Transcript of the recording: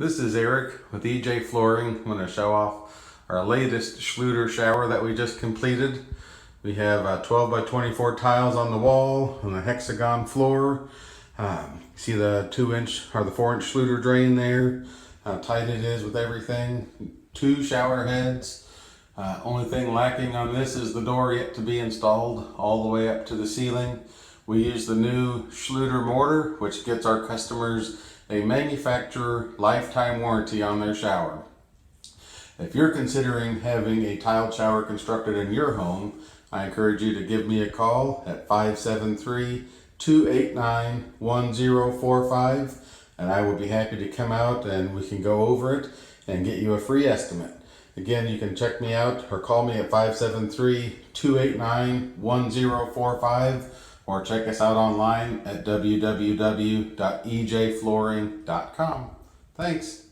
This is Eric with EJ Flooring. I'm going to show off our latest Schluter shower that we just completed. We have 12 by 24 tiles on the wall on the hexagon floor. See the 2-inch or the 4-inch Schluter drain there, how tight it is with everything. 2 shower heads. Only thing lacking on this is the door yet to be installed all the way up to the ceiling. We use the new Schluter mortar, which gets our customers a manufacturer lifetime warranty on their shower. If you're considering having a tiled shower constructed in your home, I encourage you to give me a call at 573-289-1045, and I will be happy to come out and we can go over it and get you a free estimate. Again, you can check me out or call me at 573-289-1045, or check us out online at www.ejflooring.com. Thanks.